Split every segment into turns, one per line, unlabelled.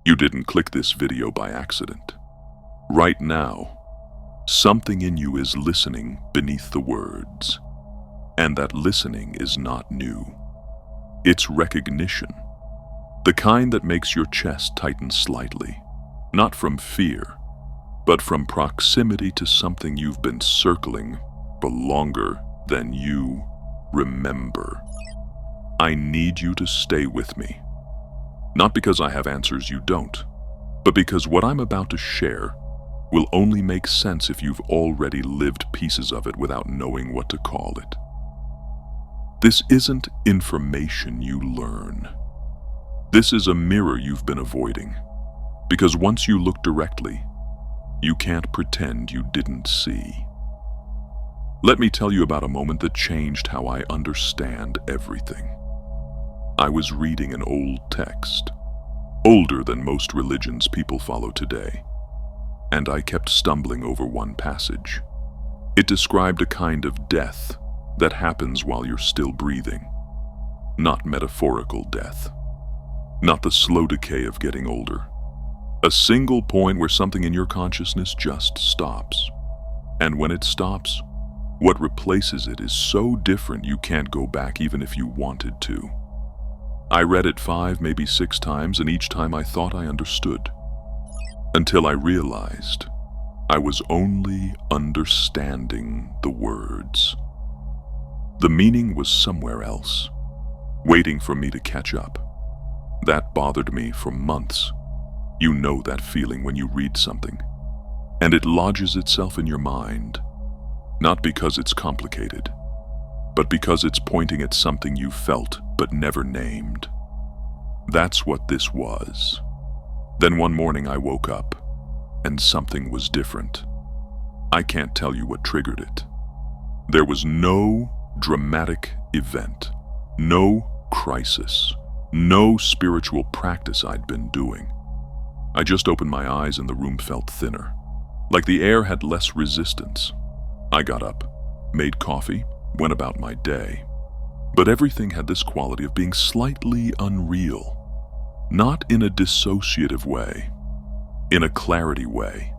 You didn't click this video by accident. Right now, something in you is listening beneath the words. And that listening is not new. It's recognition. The kind that makes your chest tighten slightly, not from fear, but from proximity to something you've been circling for longer than you remember. I need you to stay with me. Not because I have answers you don't, but because what I'm about to share will only make sense if you've already lived pieces of it without knowing what to call it. This isn't information you learn. This is a mirror you've been avoiding, because once you look directly, you can't pretend you didn't see. Let me tell you about a moment that changed how I understand everything. I was reading an old text, older than most religions people follow today, and I kept stumbling over one passage. It described a kind of death that happens while you're still breathing, not metaphorical death, not the slow decay of getting older. A single point where something in your consciousness just stops. And when it stops, what replaces it is so different you can't go back even if you wanted to. I read it 5, maybe 6 times, and each time I thought I understood. Until I realized I was only understanding the words. The meaning was somewhere else, waiting for me to catch up. That bothered me for months. You know that feeling when you read something, and it lodges itself in your mind, not because it's complicated, but because it's pointing at something you felt but never named. That's what this was. Then one morning I woke up, and something was different. I can't tell you what triggered it. There was no dramatic event, no crisis, no spiritual practice I'd been doing. I just opened my eyes and the room felt thinner, like the air had less resistance. I got up, made coffee, went about my day. But everything had this quality of being slightly unreal, not in a dissociative way, in a clarity way,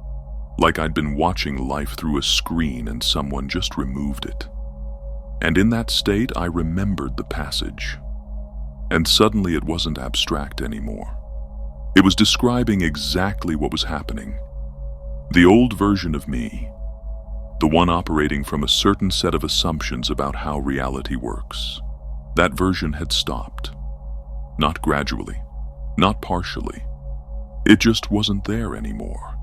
like I'd been watching life through a screen and someone just removed it. And in that state, I remembered the passage. And suddenly it wasn't abstract anymore. It was describing exactly what was happening. The old version of me, the one operating from a certain set of assumptions about how reality works, that version had stopped. Not gradually, not partially. It just wasn't there anymore.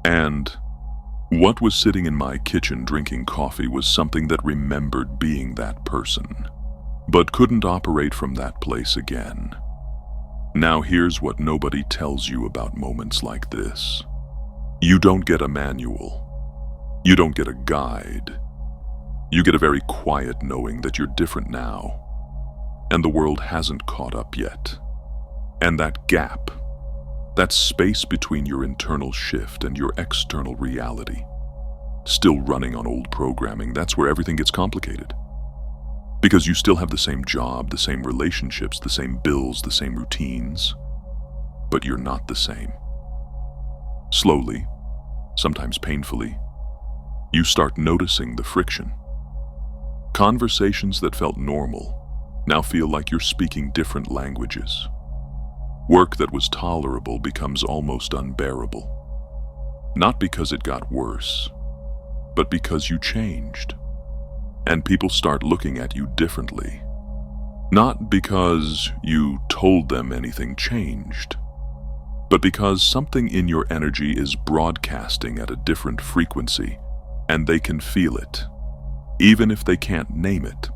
And what was sitting in my kitchen drinking coffee was something that remembered being that person, but couldn't operate from that place again. Now here's what nobody tells you about moments like this. You don't get a manual. You don't get a guide. You get a very quiet knowing that you're different now, and the world hasn't caught up yet. And that gap, that space between your internal shift and your external reality, still running on old programming, that's where everything gets complicated. Because you still have the same job, the same relationships, the same bills, the same routines, but you're not the same. Slowly, sometimes painfully, you start noticing the friction. Conversations that felt normal now feel like you're speaking different languages. Work that was tolerable becomes almost unbearable. Not because it got worse, but because you changed. And people start looking at you differently. Not because you told them anything changed, but because something in your energy is broadcasting at a different frequency, and they can feel it, even if they can't name it.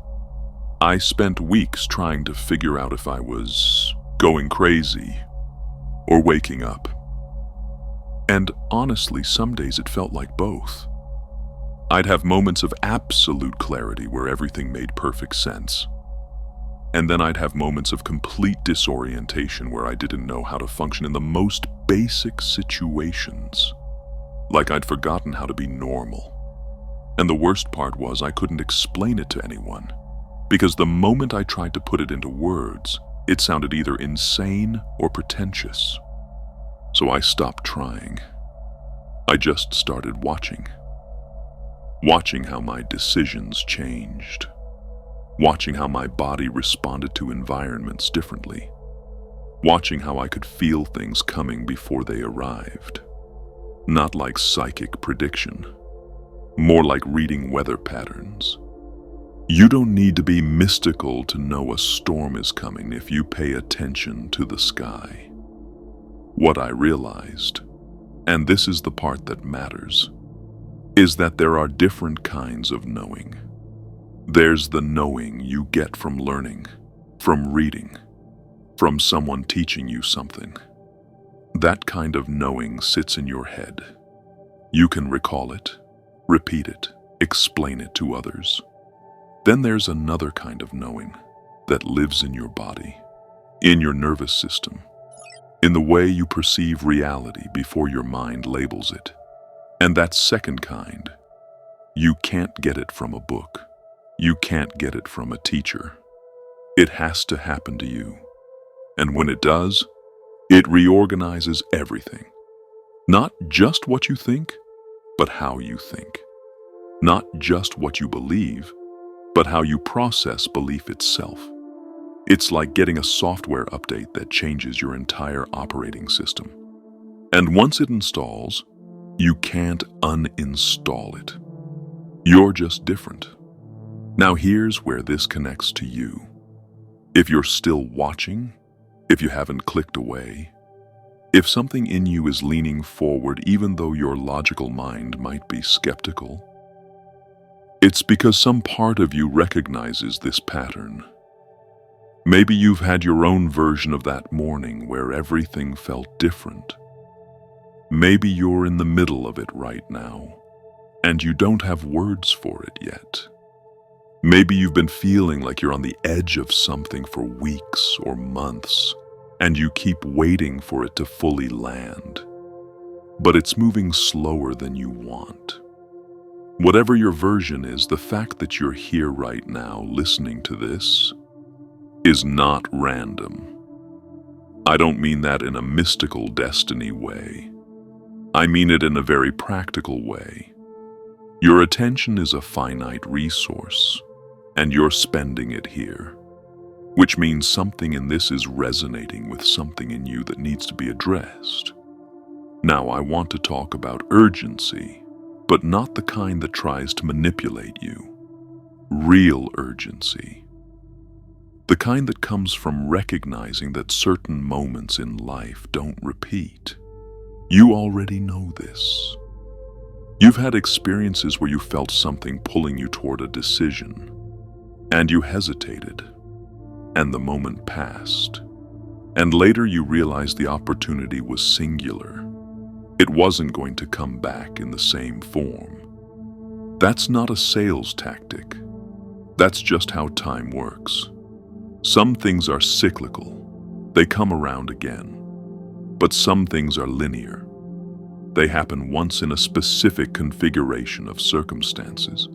I spent weeks trying to figure out if I was going crazy or waking up. And honestly, some days it felt like both. I'd have moments of absolute clarity where everything made perfect sense. And then I'd have moments of complete disorientation where I didn't know how to function in the most basic situations. Like I'd forgotten how to be normal. And the worst part was I couldn't explain it to anyone, because the moment I tried to put it into words, it sounded either insane or pretentious. So I stopped trying. I just started watching. Watching how my decisions changed. Watching how my body responded to environments differently. Watching how I could feel things coming before they arrived. Not like psychic prediction, more like reading weather patterns. You don't need to be mystical to know a storm is coming if you pay attention to the sky. What I realized, and this is the part that matters, is that there are different kinds of knowing. There's the knowing you get from learning, from reading, from someone teaching you something. That kind of knowing sits in your head. You can recall it, repeat it, explain it to others. Then there's another kind of knowing that lives in your body, in your nervous system, in the way you perceive reality before your mind labels it. And that second kind, you can't get it from a book. You can't get it from a teacher. It has to happen to you. And when it does, it reorganizes everything. Not just what you think, but how you think. Not just what you believe, but how you process belief itself. It's like getting a software update that changes your entire operating system. And once it installs, you can't uninstall it. You're just different. Now here's where this connects to you. If you're still watching, if you haven't clicked away, if something in you is leaning forward even though your logical mind might be skeptical, it's because some part of you recognizes this pattern. Maybe you've had your own version of that morning where everything felt different. Maybe you're in the middle of it right now, and you don't have words for it yet. Maybe you've been feeling like you're on the edge of something for weeks or months, and you keep waiting for it to fully land. But it's moving slower than you want. Whatever your version is, the fact that you're here right now listening to this is not random. I don't mean that in a mystical destiny way. I mean it in a very practical way. Your attention is a finite resource, and you're spending it here, which means something in this is resonating with something in you that needs to be addressed. Now, I want to talk about urgency, but not the kind that tries to manipulate you. Real urgency. The kind that comes from recognizing that certain moments in life don't repeat. You already know this. You've had experiences where you felt something pulling you toward a decision, and you hesitated, and the moment passed, and later you realized the opportunity was singular. It wasn't going to come back in the same form. That's not a sales tactic. That's just how time works. Some things are cyclical. They come around again. But some things are linear. They happen once in a specific configuration of circumstances.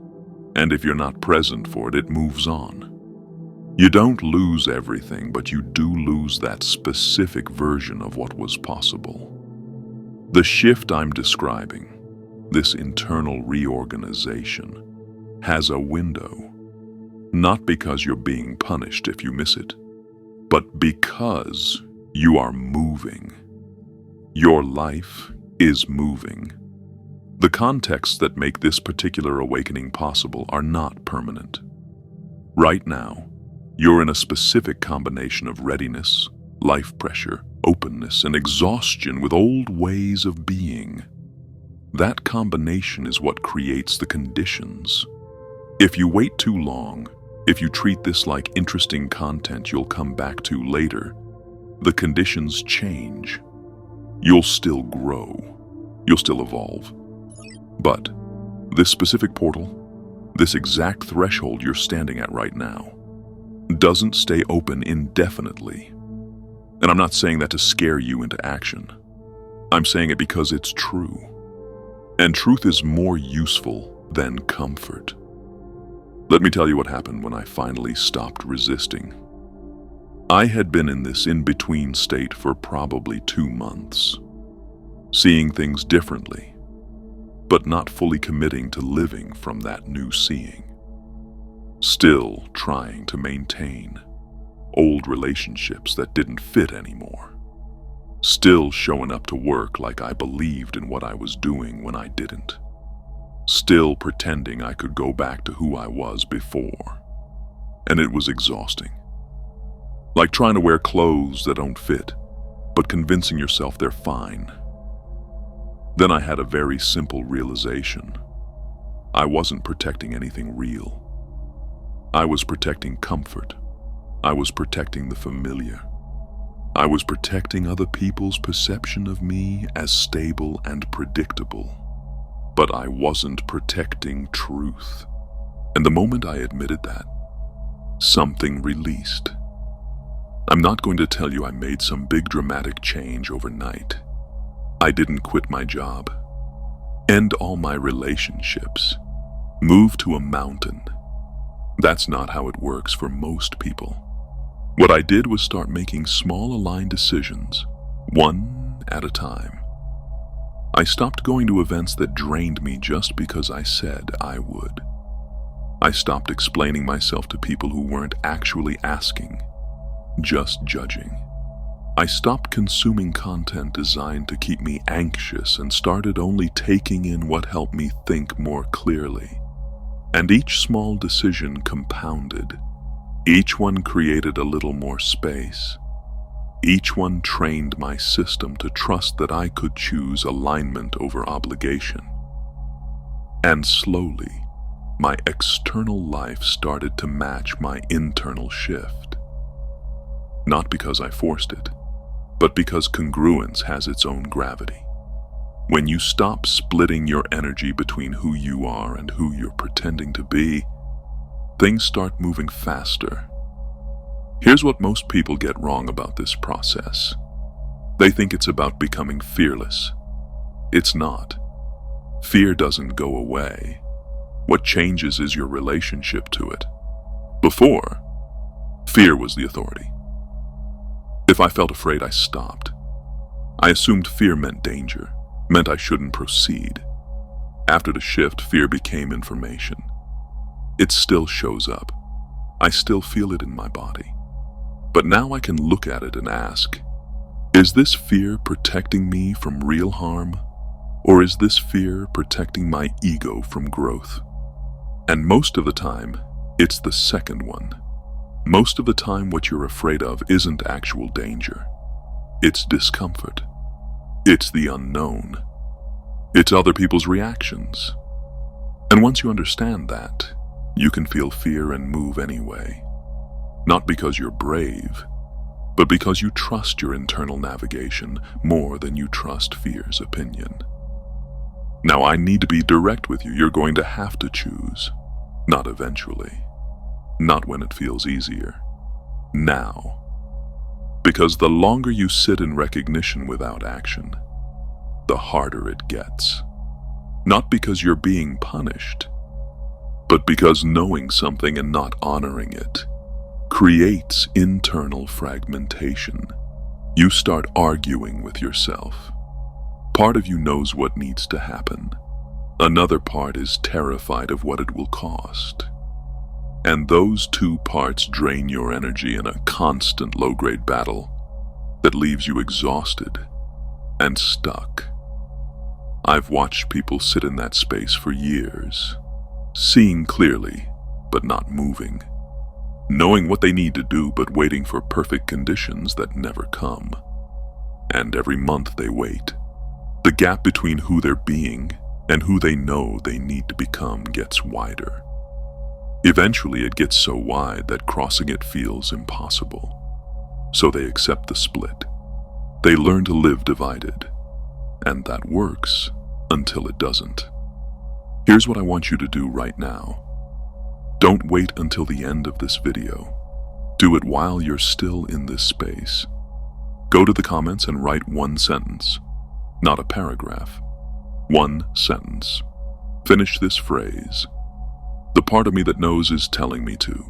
And if you're not present for it, it moves on. You don't lose everything, but you do lose that specific version of what was possible. The shift I'm describing, this internal reorganization, has a window. Not because you're being punished if you miss it, but because you are moving. Your life is moving. The contexts that make this particular awakening possible are not permanent. Right now, you're in a specific combination of readiness, life pressure, openness, and exhaustion with old ways of being. That combination is what creates the conditions. If you wait too long, if you treat this like interesting content you'll come back to later, the conditions change. You'll still grow. You'll still evolve. But this specific portal, this exact threshold you're standing at right now, doesn't stay open indefinitely. And I'm not saying that to scare you into action. I'm saying it because it's true. And truth is more useful than comfort. Let me tell you what happened when I finally stopped resisting. I had been in this in-between state for probably 2 months, seeing things differently, but not fully committing to living from that new seeing. Still trying to maintain old relationships that didn't fit anymore. Still showing up to work like I believed in what I was doing when I didn't. Still pretending I could go back to who I was before. And it was exhausting. Like trying to wear clothes that don't fit, but convincing yourself they're fine. Then I had a very simple realization. I wasn't protecting anything real. I was protecting comfort. I was protecting the familiar. I was protecting other people's perception of me as stable and predictable. But I wasn't protecting truth. And the moment I admitted that, something released. I'm not going to tell you I made some big dramatic change overnight. I didn't quit my job, end all my relationships, move to a mountain. That's not how it works for most people. What I did was start making small aligned decisions, one at a time. I stopped going to events that drained me just because I said I would. I stopped explaining myself to people who weren't actually asking, just judging. I stopped consuming content designed to keep me anxious and started only taking in what helped me think more clearly. And each small decision compounded. Each one created a little more space. Each one trained my system to trust that I could choose alignment over obligation. And slowly, my external life started to match my internal shift. Not because I forced it, but because congruence has its own gravity. When you stop splitting your energy between who you are and who you're pretending to be, things start moving faster. Here's what most people get wrong about this process. They think it's about becoming fearless. It's not. Fear doesn't go away. What changes is your relationship to it. Before, fear was the authority. If I felt afraid, I stopped. I assumed fear meant danger, meant I shouldn't proceed. After the shift, fear became information. It still shows up. I still feel it in my body. But now I can look at it and ask, is this fear protecting me from real harm? Or is this fear protecting my ego from growth? And most of the time, it's the second one. Most of the time, what you're afraid of isn't actual danger. It's discomfort. It's the unknown. It's other people's reactions. And once you understand that, you can feel fear and move anyway. Not because you're brave, but because you trust your internal navigation more than you trust fear's opinion. Now, I need to be direct with you. You're going to have to choose. Not eventually. Not when it feels easier. Now. Because the longer you sit in recognition without action, the harder it gets. Not because you're being punished, but because knowing something and not honoring it creates internal fragmentation. You start arguing with yourself. Part of you knows what needs to happen. Another part is terrified of what it will cost. And those two parts drain your energy in a constant low-grade battle that leaves you exhausted and stuck. I've watched people sit in that space for years, seeing clearly, but not moving, knowing what they need to do, but waiting for perfect conditions that never come. And every month they wait. The gap between who they're being and who they know they need to become gets wider. Eventually it gets so wide that crossing it feels impossible. So they accept the split. They learn to live divided. And that works until it doesn't. Here's what I want you to do right now. Don't wait until the end of this video. Do it while you're still in this space. Go to the comments and write one sentence, not a paragraph. One sentence. Finish this phrase. The part of me that knows is telling me to.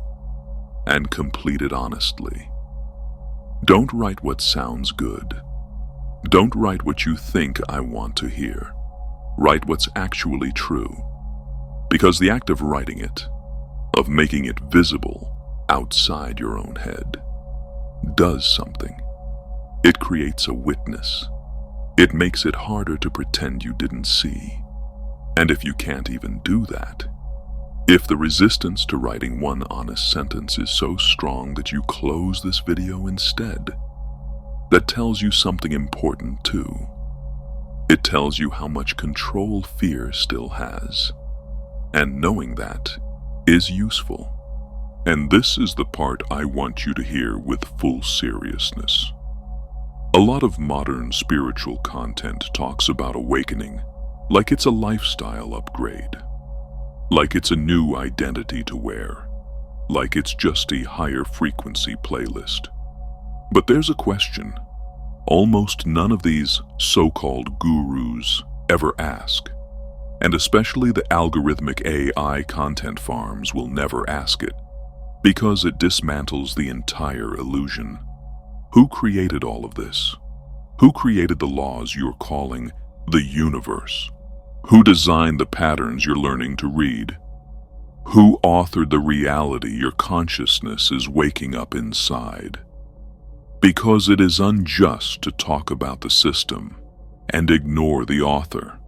And complete it honestly. Don't write what sounds good. Don't write what you think I want to hear. Write what's actually true. Because the act of writing it, of making it visible outside your own head, does something. It creates a witness. It makes it harder to pretend you didn't see. And if you can't even do that, if the resistance to writing one honest sentence is so strong that you close this video instead, that tells you something important too. It tells you how much control fear still has. And knowing that is useful. And this is the part I want you to hear with full seriousness. A lot of modern spiritual content talks about awakening like it's a lifestyle upgrade, like it's a new identity to wear, like it's just a higher frequency playlist. But there's a question almost none of these so-called gurus ever ask, and especially the algorithmic AI content farms will never ask it, because it dismantles the entire illusion. Who created all of this? Who created the laws you're calling the universe? Who designed the patterns you're learning to read? Who authored the reality your consciousness is waking up inside? Because it is unjust to talk about the system and ignore the author.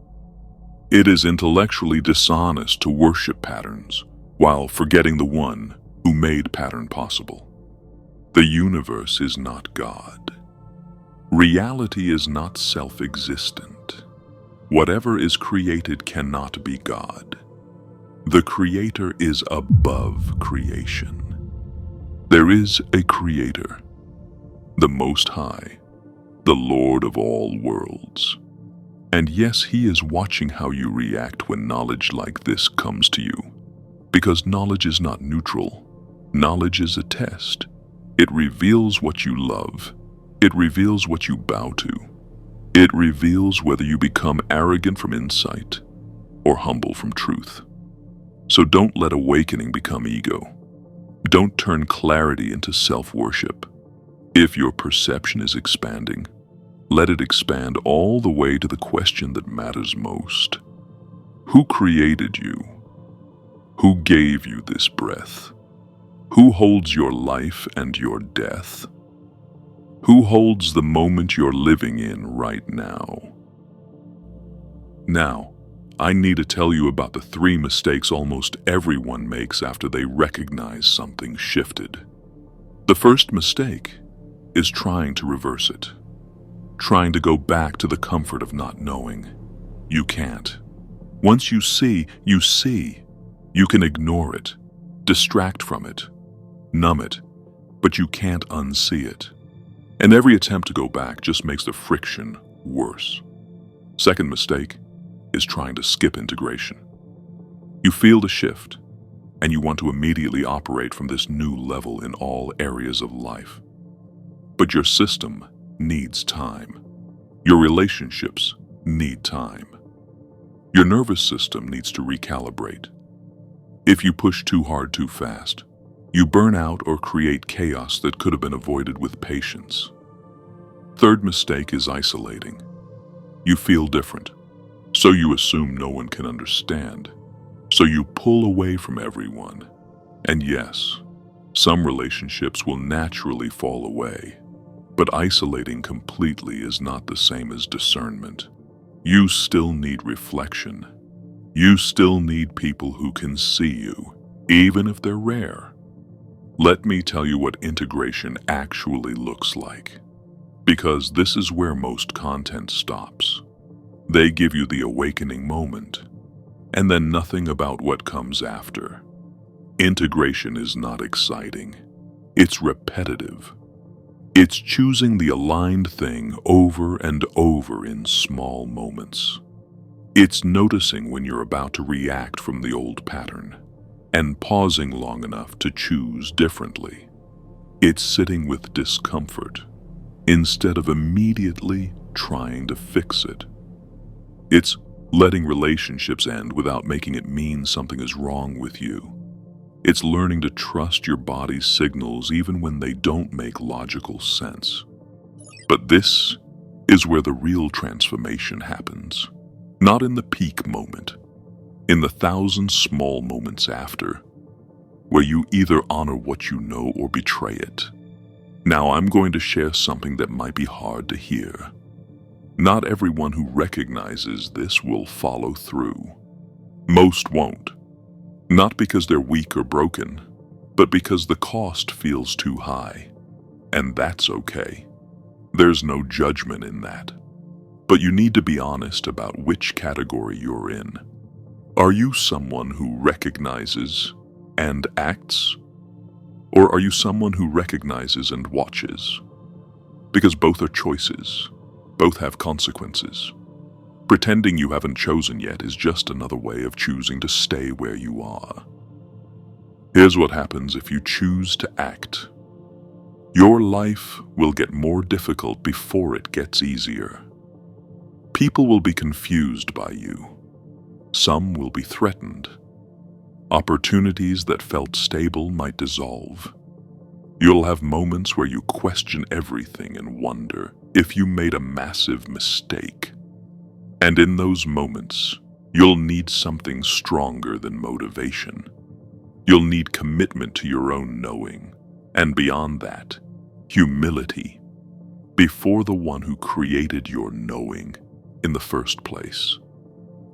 It is intellectually dishonest to worship patterns while forgetting the one who made pattern possible. The universe is not God. Reality is not self-existent. Whatever is created cannot be God. The Creator is above creation. There is a Creator, the Most High, the Lord of all worlds. And yes, He is watching how you react when knowledge like this comes to you. Because knowledge is not neutral. Knowledge is a test. It reveals what you love. It reveals what you bow to. It reveals whether you become arrogant from insight or humble from truth. So don't let awakening become ego. Don't turn clarity into self-worship. If your perception is expanding, let it expand all the way to the question that matters most. Who created you? Who gave you this breath? Who holds your life and your death? Who holds the moment you're living in right now? Now, I need to tell you about the 3 mistakes almost everyone makes after they recognize something shifted. The first mistake is trying to reverse it. Trying to go back to the comfort of not knowing. You can't. Once you see, you see. You can ignore it, distract from it, numb it, but you can't unsee it. And every attempt to go back just makes the friction worse. Second mistake is trying to skip integration. You feel the shift, and you want to immediately operate from this new level in all areas of life. But your system needs time. Your relationships need time. Your nervous system needs to recalibrate. If you push too hard too fast, you burn out or create chaos that could have been avoided with patience. Third mistake is isolating. You feel different, so you assume no one can understand. So you pull away from everyone. And yes, some relationships will naturally fall away. But isolating completely is not the same as discernment. You still need reflection. You still need people who can see you, even if they're rare. Let me tell you what integration actually looks like. Because this is where most content stops. They give you the awakening moment, and then nothing about what comes after. Integration is not exciting. It's repetitive. It's choosing the aligned thing over and over in small moments. It's noticing when you're about to react from the old pattern and pausing long enough to choose differently. It's sitting with discomfort instead of immediately trying to fix it. It's letting relationships end without making it mean something is wrong with you. It's learning to trust your body's signals even when they don't make logical sense. But this is where the real transformation happens. Not in the peak moment, in the thousand small moments after, where you either honor what you know or betray it. Now I'm going to share something that might be hard to hear. Not everyone who recognizes this will follow through. Most won't. Not because they're weak or broken, but because the cost feels too high. And that's okay. There's no judgment in that. But you need to be honest about which category you're in. Are you someone who recognizes and acts? Or are you someone who recognizes and watches? Because both are choices. Both have consequences. Pretending you haven't chosen yet is just another way of choosing to stay where you are. Here's what happens if you choose to act. Your life will get more difficult before it gets easier. People will be confused by you. Some will be threatened. Opportunities that felt stable might dissolve. You'll have moments where you question everything and wonder if you made a massive mistake. And in those moments, you'll need something stronger than motivation. You'll need commitment to your own knowing, and beyond that, humility before the one who created your knowing in the first place.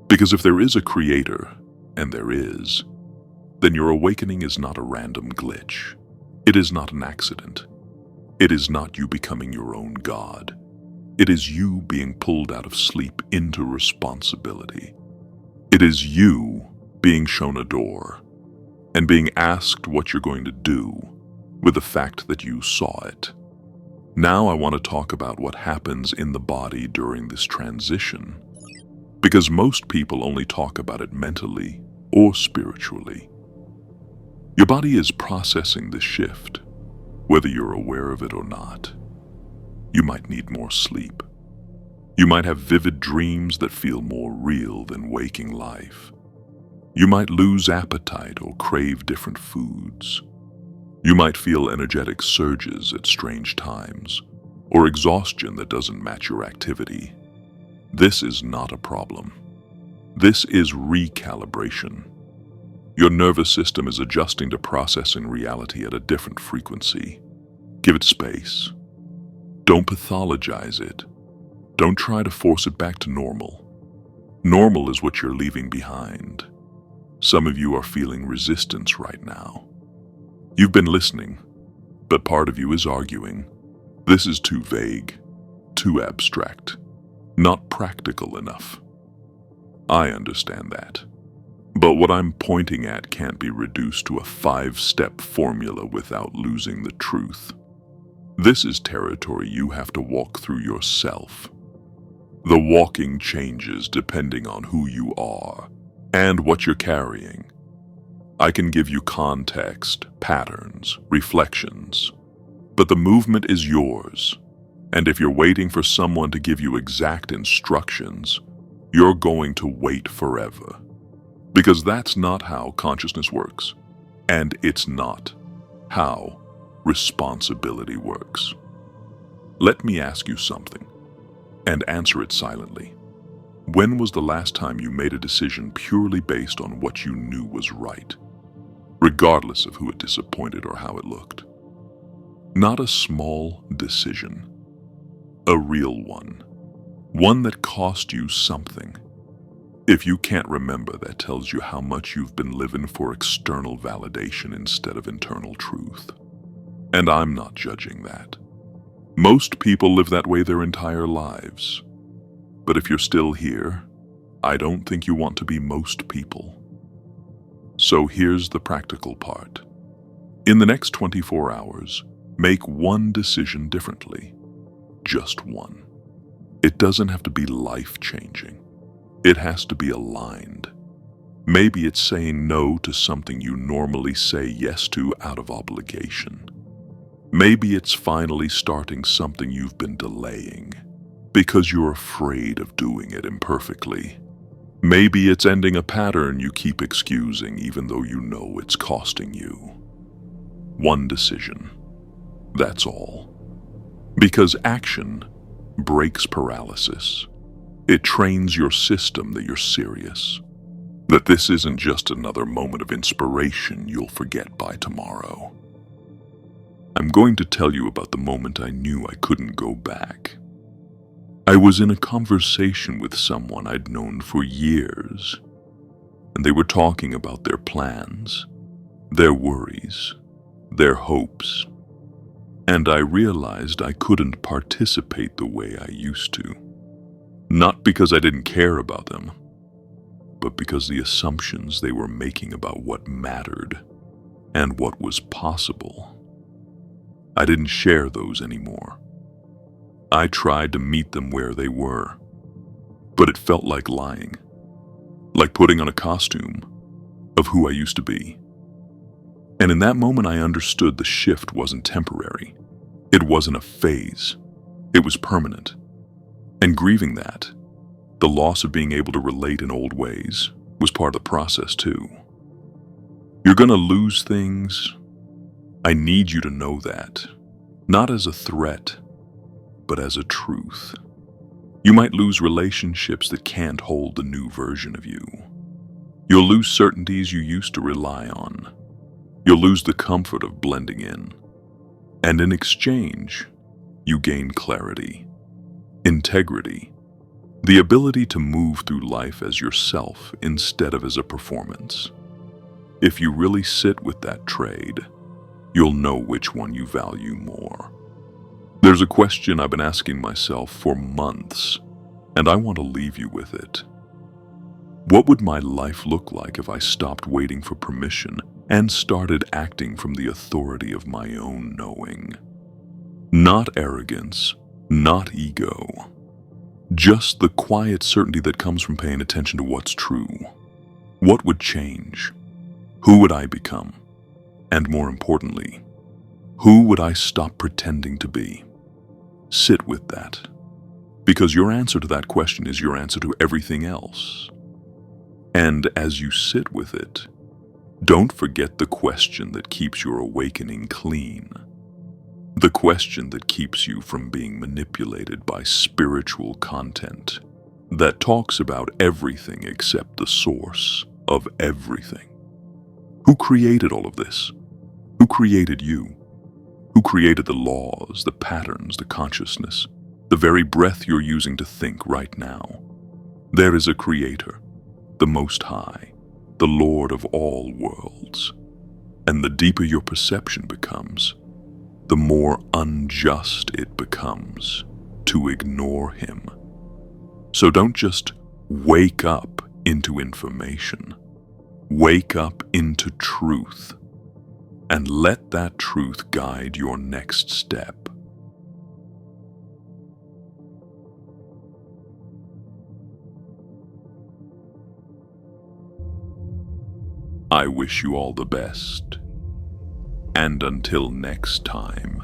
Because if there is a creator, and there is, then your awakening is not a random glitch. It is not an accident. It is not you becoming your own God. It is you being pulled out of sleep into responsibility. It is you being shown a door and being asked what you're going to do with the fact that you saw it. Now I want to talk about what happens in the body during this transition, because most people only talk about it mentally or spiritually. Your body is processing this shift, whether you're aware of it or not. You might need more sleep. You might have vivid dreams that feel more real than waking life. You might lose appetite or crave different foods. You might feel energetic surges at strange times, or exhaustion that doesn't match your activity. This is not a problem. This is recalibration. Your nervous system is adjusting to processing reality at a different frequency. Give it space. Don't pathologize it. Don't try to force it back to normal. Normal is what you're leaving behind. Some of you are feeling resistance right now. You've been listening, but part of you is arguing. This is too vague, too abstract, not practical enough. I understand that. But what I'm pointing at can't be reduced to a 5-step formula without losing the truth. This is territory you have to walk through yourself. The walking changes depending on who you are and what you're carrying. I can give you context, patterns, reflections, but the movement is yours. And if you're waiting for someone to give you exact instructions, you're going to wait forever. Because that's not how consciousness works. And it's not how responsibility works. Let me ask you something, and answer it silently. When was the last time you made a decision purely based on what you knew was right, regardless of who it disappointed or how it looked? Not a small decision, a real one. One that cost you something. If you can't remember, that tells you how much you've been living for external validation instead of internal truth. And I'm not judging that. Most people live that way their entire lives. But if you're still here, I don't think you want to be most people. So here's the practical part. In the next 24 hours, make one decision differently. Just one. It doesn't have to be life-changing. It has to be aligned. Maybe it's saying no to something you normally say yes to out of obligation. Maybe it's finally starting something you've been delaying because you're afraid of doing it imperfectly. Maybe it's ending a pattern you keep excusing even though you know it's costing you. One decision. That's all. Because action breaks paralysis. It trains your system that you're serious. That this isn't just another moment of inspiration you'll forget by tomorrow. I'm going to tell you about the moment I knew I couldn't go back. I was in a conversation with someone I'd known for years, and they were talking about their plans, their worries, their hopes, and I realized I couldn't participate the way I used to. Not because I didn't care about them, but because the assumptions they were making about what mattered and what was possible, I didn't share those anymore. I tried to meet them where they were, but it felt like lying, like putting on a costume of who I used to be. And in that moment, I understood the shift wasn't temporary. It wasn't a phase. It was permanent. And grieving that, the loss of being able to relate in old ways, was part of the process too. You're gonna lose things. I need you to know that, not as a threat, but as a truth. You might lose relationships that can't hold the new version of you. You'll lose certainties you used to rely on. You'll lose the comfort of blending in. And in exchange, you gain clarity, integrity, the ability to move through life as yourself instead of as a performance. If you really sit with that trade, you'll know which one you value more. There's a question I've been asking myself for months, and I want to leave you with it. What would my life look like if I stopped waiting for permission and started acting from the authority of my own knowing? Not arrogance, not ego, just the quiet certainty that comes from paying attention to what's true. What would change? Who would I become? And more importantly, who would I stop pretending to be? Sit with that, because your answer to that question is your answer to everything else. And as you sit with it, don't forget the question that keeps your awakening clean. The question that keeps you from being manipulated by spiritual content that talks about everything except the source of everything. Who created all of this? Who created you? Who created the laws, the patterns, the consciousness, the very breath you're using to think right now? There is a creator, the Most High, the Lord of all worlds. And the deeper your perception becomes, the more unjust it becomes to ignore him. So don't just wake up into information. Wake up into truth. And let that truth guide your next step. I wish you all the best. And until next time.